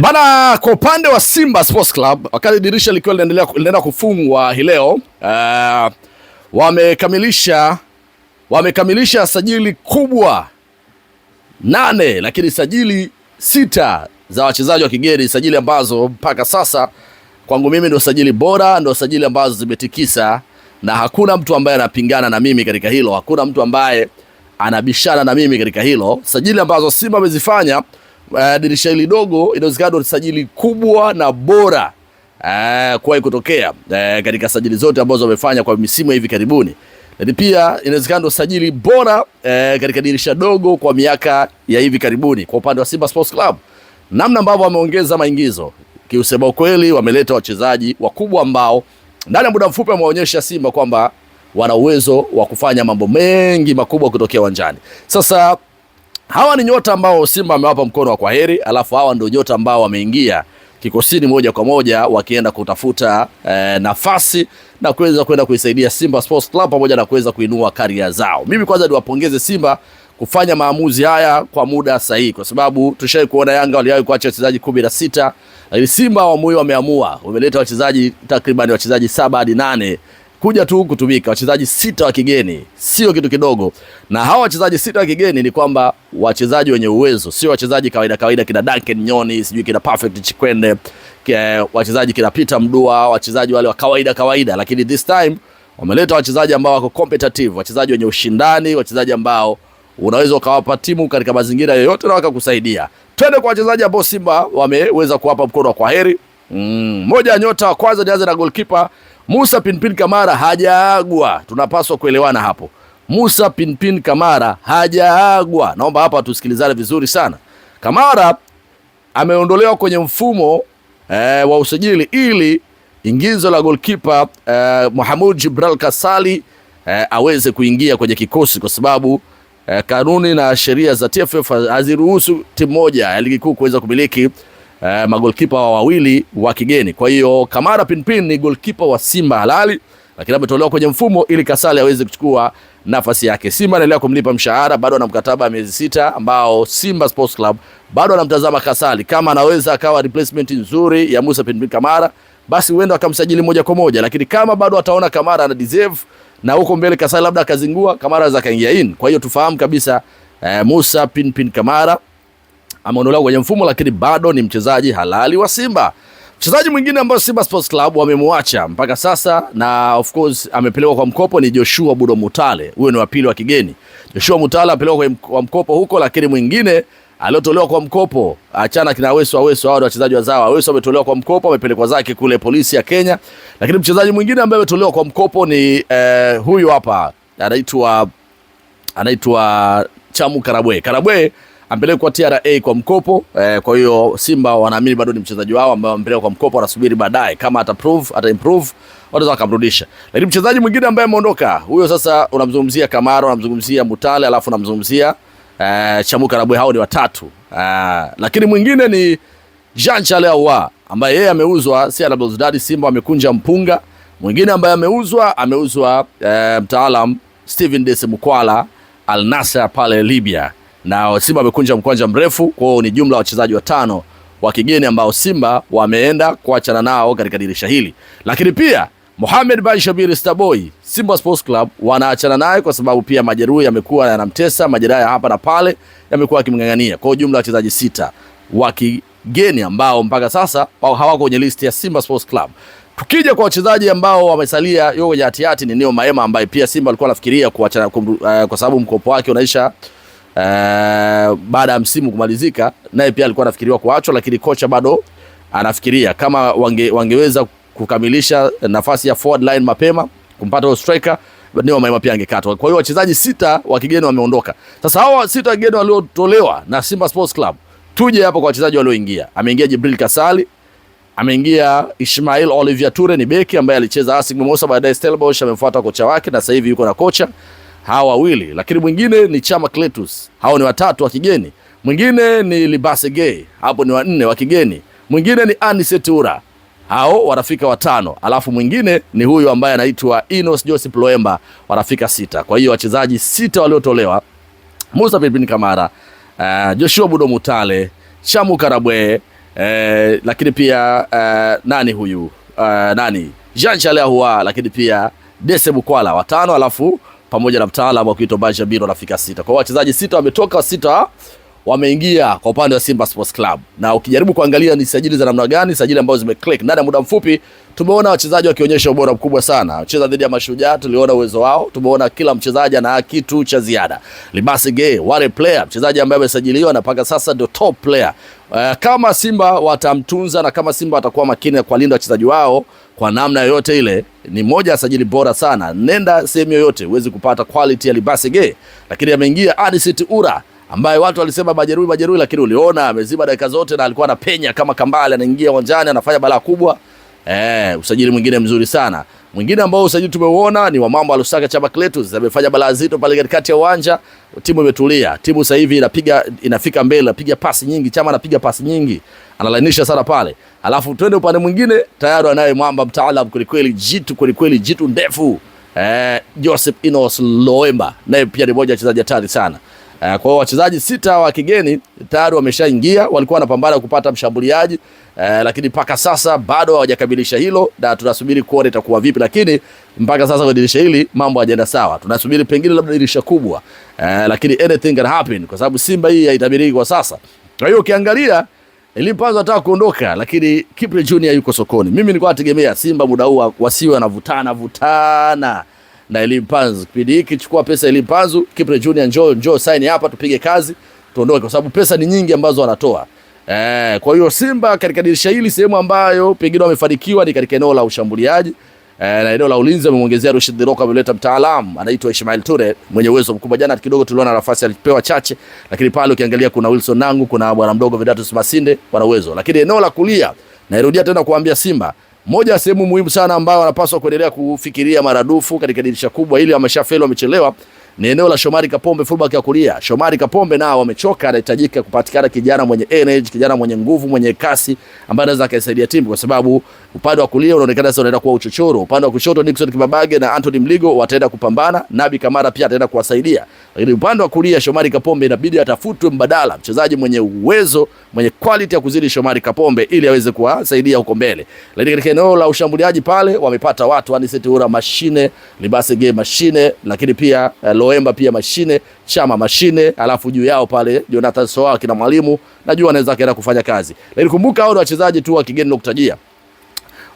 Bana, kwa upande wa Simba Sports Club, wakati dirisha likiwa linaendelea kufungwa hii leo, wamekamilisha sajili kubwa 8, lakini sajili 6 za wachezaji wa kigeni, sajili ambazo mpaka sasa kwangu mimi ndio sajili bora, ndio sajili ambazo zimetikisa, na hakuna mtu ambaye anapingana na mimi katika hilo, hakuna mtu ambaye anabishana na mimi katika hilo. Sajili ambazo Simba wamezifanya dirisha hili dogo, inawezekana sajili kubwa na bora kuwahi kutokea katika sajili zote ambazo wamefanya kwa misimu hivi karibuni. Lakini pia inawezekana sajili bora katika dirisha dogo kwa miaka ya hivi karibuni kwa upande wa Simba Sports Club. Namna ambavyo wameongeza maingizo, kiusema kweli, wameleta wachezaji wakubwa ambao ndani ya muda mfupi wameonyesha Simba kwamba wana uwezo wa kufanya mambo mengi makubwa kutokea uwanjani. Sasa hawa ni nyota ambao Simba amewapa mkono wa kwaheri, alafu hawa ndio nyota ambao wameingia kikosini moja kwa moja wakienda kutafuta nafasi na kuweza kwenda kuisaidia Simba Sports Club pamoja na kuweza kuinua career zao. Mimi kwanza niwapongeze Simba kufanya maamuzi haya kwa muda sahihi, kwa sababu tushawahi kuona Yanga waliwahi kuacha wachezaji 16, lakini Simba wameamua, wameleta wachezaji takriban wachezaji 7 hadi 8 kuja tu kutumika, wachezaji 6 wa kigeni, sio kitu kidogo. Na hawa wachezaji 6 wa kigeni ni kwamba wachezaji wenye uwezo, sio wachezaji kawaida kina Duncan Nyoni, sijui kina Perfect Chikwende, wachezaji kina Peter Mdua, wachezaji wale wa kawaida, lakini this time wameleta wachezaji ambao wako competitive, wachezaji wenye ushindani, wachezaji ambao unaweza ukawapa timu katika mazingira yoyote na wakakusaidia. Twende kwa wachezaji ambao Simba wameweza kuwapa mkono wa kwaheri. Moja ya nyota wa kwanza, nianze na goalkeeper Musa Pinpin Kamara. Hajaagwa, tunapaswa kuelewana hapo. Musa Pinpin Kamara hajaagwa, naomba hapa tusikilizane vizuri sana. Kamara ameondolewa kwenye mfumo wa usajili ili ingizo la goalkeeper Mohamed Jibril Kasali aweze kuingia kwenye kikosi, kwa sababu kanuni na sheria za TFF haziruhusu timu moja ya ligi kuu kuweza kumiliki magolkipa wawili wa kigeni. Kwa hiyo Kamara Pinpin ni goalkeeper wa Simba halali, lakini ametolewa kwenye mfumo ili Kasali aweze kuchukua nafasi yake. Simba anaendelea kumlipa mshahara, bado ana mkataba miezi 6 ambao Simba Sports Club bado anamtazama Kasali kama anaweza akawa replacement nzuri ya Musa Pinpin Kamara, basi huenda akamsajili moja kwa moja. Lakini kama bado ataona Kamara ana deserve na huko mbele Kasali labda akazingua, Kamara za kaingia in. Kwa hiyo tufahamu kabisa Musa Pinpin Kamara ameondolewa kwenye mfumo, lakini bado ni mchezaji halali wa Simba. Mchezaji mwingine ambaye Simba Sports Club wamemwacha mpaka sasa na of course amepelekwa kwa mkopo ni Joshua Budo Mutale. Huyo ni wa pili wa kigeni. Joshua Mutale apelekwa kwa mkopo huko, lakini mwingine aliotolewa kwa mkopo, achana kina Weso hao wachezaji wazao. Weso ametolewa kwa mkopo, amepelekwa zake kule polisi ya Kenya. Lakini mchezaji mwingine ambaye ametolewa kwa mkopo ni huyu hapa, anaitwa Chamu Karabwe ampelekwa TRA kwa mkopo. Kwa hiyo Simba wanaamini bado ni mchezaji wao ambao ampelekwa kwa mkopo, wanasubiri baadaye kama ata improve wanaweza kumrudisha. Lakini mchezaji mwingine ambaye ameondoka, huyo sasa unamzungumzia Kamara, unamzungumzia Mutale, alafu unamzungumzia Chamu Karabwe. Hao ni watatu. Lakini mwingine ni Jean Charles Ahoua ambaye yeye ameuzwa CR Belouizdad. Simba amekunja mpunga. Mwingine ambaye ameuzwa mtaalam Steven Dese Mukwala Al Nassr pale Libya, na Simba amekunja mkwanja mrefu. Kwa hiyo ni jumla wachezaji 5 wa kigeni ambao Simba wameenda kuachana nao katika dirisha hili. Lakini pia Mohamed Banshabir Starboy, Simba Sports Club wanaachana naye kwa sababu pia majeruhi yamekuwa yanamtesa, majeraha hapa na pale yamekuwa yakimngangania. Kwa hiyo jumla wachezaji 6 wa kigeni ambao mpaka sasa hawako kwenye list ya Simba Sports Club. Tukija kwa wachezaji ambao wamesalia yuko kwenye hatihati ni Neo Maema ambaye pia Simba alikuwa anafikiria kuachana kwa sababu mkopo wake unaisha baada ya msimu kumalizika, naye pia alikuwa anafikiriwa kuachwa, lakini kocha bado anafikiria kama wangeweza kukamilisha nafasi ya forward line mapema kumpata striker, Neo Maema pia angekatwa. Kwa hiyo wachezaji 6 wa kigeni wameondoka. Sasa hawa 6 wa kigeni waliotolewa na Simba Sports Club, tuje hapo kwa wachezaji walioingia. Ameingia Jibril Kasali, ameingia Ismail Olivier Toure, ni beki ambaye alicheza ASEC Mimosas, baadaye Stellenbosch amefuata kocha wake na sasa hivi yuko na kocha. Hawa wawili. Lakini mwingine ni Chama Cletus. Hao ni 3 wa kigeni. Mwingine ni Libase Gay, hapo ni 4 wa kigeni. Mwingine ni Anise Toura, hao wanafika 5. Alafu mwingine ni huyu ambaye anaitwa Inos Joseph Loemba, wanafika 6. Kwa hiyo wachezaji 6 waliotolewa: Musa Pinpin Kamara, Joshua Budo Mutale, Chamu Karabwe, lakini pia nani huyu Jean Charles Ahoua, lakini pia Dese Bukwala watano, alafu pamoja na mtaalamu wa kuitwa Benjamin wanafika 6. Kwa wachezaji 6 wametoka, 6 wameingia kwa upande wa Simba Sports Club. Na ukijaribu kuangalia ni sajili za namna gani, sajili ambazo zimeclick ndani ya muda mfupi, tumeona wachezaji wakionyesha ubora mkubwa sana. Wacheza dhidi ya Mashujaa, tuliona uwezo wao, tumeona kila mchezaji ana kitu cha ziada. Libase Gay, wale player, mchezaji ambaye amesajiliwa na mpaka sasa ndio top player. Kama Simba watamtunza na kama Simba watakuwa makini kwa linda wachezaji wao kwa namna yoyote ile, ni moja ya sajili bora sana. Nenda sehemu yoyote uweze kupata quality ya Libase Gay. Lakini ameingia Anicet Ura ambaye watu walisema majeruhi, lakini uliona ameziba dakika zote na alikuwa anapenya kama kambale, anaingia uwanjani anafanya balaa kubwa. Usajili mwingine mzuri sana. Mwingine ambao usajili tumeuona ni wa Mambo Alusaka Chama Cletus, amefanya balaa zito pale katikati ya uwanja. Timu imetulia. Timu sasa hivi inafika mbele, inapiga pasi nyingi, Chama anapiga pasi nyingi. Analainisha sana pale. Alafu twende upande mwingine, tayari anaye mwamba mtaalamu kweli kweli, jitu ndefu. Joseph Inos Loemba, naye pia ni mmoja wa wachezaji hatari sana. Kwa hiyo wachezaji 6 wa kigeni tayari wameshaingia, walikuwa wanapambana kupata mshambuliaji, lakini mpaka sasa bado hawajakamilisha hilo na tunasubiri kuona itakuwa vipi, lakini mpaka sasa kwa dirisha hili mambo hayajaenda sawa. Tunasubiri pengine labda dirisha kubwa, lakini anything can happen kwa sababu Simba hii haitabiriki kwa sasa. Kwa hiyo ukiangalia Elie Mpanzu anataka kuondoka, lakini Kipre Junior yuko sokoni. Mimi nilikuwa nategemea Simba muda huu wasiwe wanavutana na Elie Mpanzu. Kipindi hiki chukua pesa Elie Mpanzu, Kipre Junior njoo sign hapa tupige kazi tuondoke, kwa sababu pesa ni nyingi ambazo wanatoa. Kwa hiyo Simba katika dirisha hili sehemu ambayo pengine wamefanikiwa ni katika eneo la ushambuliaji. Na eneo la ulinzi wamemuongezea Rashid Roka, ameleta mtaalamu anaitwa Ismail Ture mwenye uwezo mkubwa. Jana kidogo tuliona nafasi alipewa chache, lakini pale ukiangalia kuna Wilson Nangu, kuna bwana mdogo Vedatus Masinde wana uwezo. Lakini eneo la kulia, nairudia tena kuambia Simba, moja ya sehemu muhimu sana ambayo wanapaswa kuendelea kufikiria maradufu katika dirisha kubwa ili wameshafeli wamechelewa, ni eneo la Shomari Kapombe, fullback ya kulia. Shomari Kapombe nao wamechoka, anahitajika kupatikana kijana mwenye energy, kijana mwenye nguvu, mwenye kasi ambaye anaweza kusaidia timu, kwa sababu upande wa kulia unaonekana sasa unaenda kuwa uchochoro. Upande wa kushoto Dickson Kibabage na Anthony Mligo wataenda kupambana, Nabi Kamara pia ataenda kuwasaidia. Lakini upande wa kulia Shomari Kapombe inabidi atafutwe mbadala, mchezaji mwenye uwezo, mwenye quality ya kuzidi Shomari Kapombe ili aweze kuwasaidia huko mbele. Lakini katika eneo la ushambuliaji pale wamepata watu Anicet Ura mashine, Libase Gay mashine, lakini pia Loemba pia mashine, Chama mashine, alafu juu yao pale Jonathan Soa kina Mwalimu, najua anaweza kaenda kufanya kazi. Lakini kumbuka hao wachezaji tu wa kigeni nakutajia.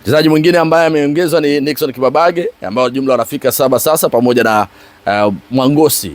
Mchezaji mwingine ambaye ameongezwa ni Nixon Kibabage ambao jumla wanafika 7 sasa, pamoja na Mwangosi,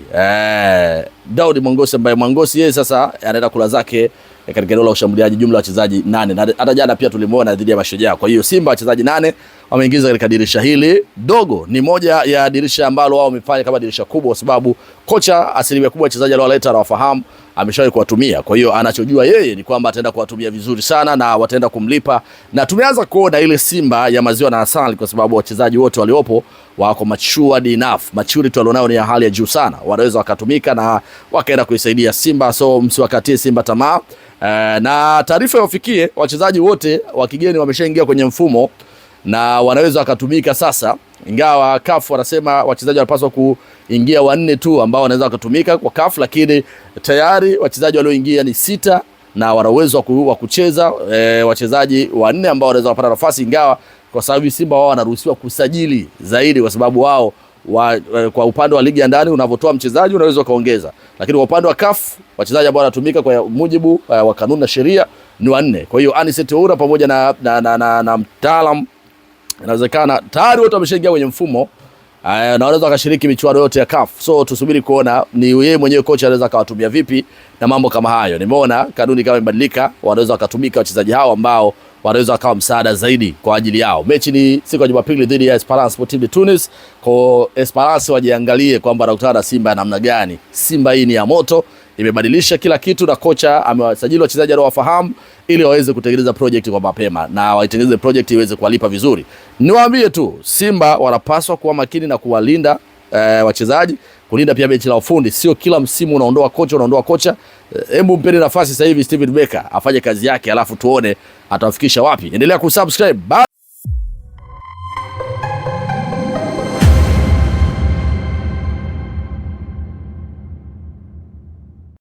Daudi Mwangosi, ambaye Mwangosi yeye sasa anaenda kula zake katika eneo la ushambuliaji, jumla wachezaji 8, na hata jana pia tulimuona dhidi ya Mashujaa. Kwa hiyo Simba wachezaji 8 wameingiza katika dirisha hili dogo. Ni moja ya dirisha ambalo wao wamefanya kama dirisha kubwa, kwa sababu kocha asilimia kubwa wachezaji aliowaleta anawafahamu, ameshawahi kuwatumia. Kwa hiyo anachojua yeye ni kwamba ataenda kuwatumia vizuri sana na wataenda kumlipa, na tumeanza kuona ile Simba ya maziwa na asali, kwa sababu wachezaji wote waliopo wako matured enough. Maturity walionao ni ya hali ya juu sana, wanaweza wakatumika na wakaenda kuisaidia Simba, so msiwakatie Simba tamaa. Na taarifa yawafikie wachezaji wote wa kigeni wameshaingia kwenye mfumo na wanaweza wakatumika sasa, ingawa CAF wanasema wachezaji wanapaswa kuingia 4 tu ambao wanaweza wakatumika kwa CAF, lakini tayari wachezaji walioingia ni 6 na wana uwezo wa kucheza wachezaji 4 ambao wanaweza kupata nafasi, ingawa kwa sababu Simba wao wanaruhusiwa kusajili zaidi, kwa sababu wao kwa upande wa ligi ya ndani unavotoa mchezaji unaweza kaongeza, lakini kwa upande wa CAF wachezaji ambao wanatumika kwa mujibu wa kanuni na sheria ni 4. Kwa hiyo Anicet Ura pamoja na mtaalamu inawezekana tayari wote wameshaingia kwenye mfumo na wanaweza wakashiriki michuano yote ya CAF. So tusubiri kuona ni yeye mwenyewe kocha anaweza kawatumia vipi na mambo kama hayo. Nimeona kanuni kama imebadilika, wanaweza wakatumika wachezaji hao ambao wanaweza wakawa msaada zaidi kwa ajili yao. Mechi ni siku ya Jumapili dhidi ya Esperance Sportive de Tunis. Kwa Esperance wajiangalie kwamba wanakutana na Simba ya namna gani. Simba hii ni ya moto, imebadilisha kila kitu na kocha amewasajili wachezaji anaowafahamu ili waweze kutengeneza project kwa mapema na waitengeneze project iweze kuwalipa vizuri. Niwaambie tu Simba wanapaswa kuwa makini na kuwalinda wachezaji, kulinda pia benchi la ufundi. Sio kila msimu unaondoa kocha. Hebu mpeni nafasi sasa hivi Steven Becker afanye kazi yake, alafu tuone atawafikisha wapi. Endelea kusubscribe. Bye.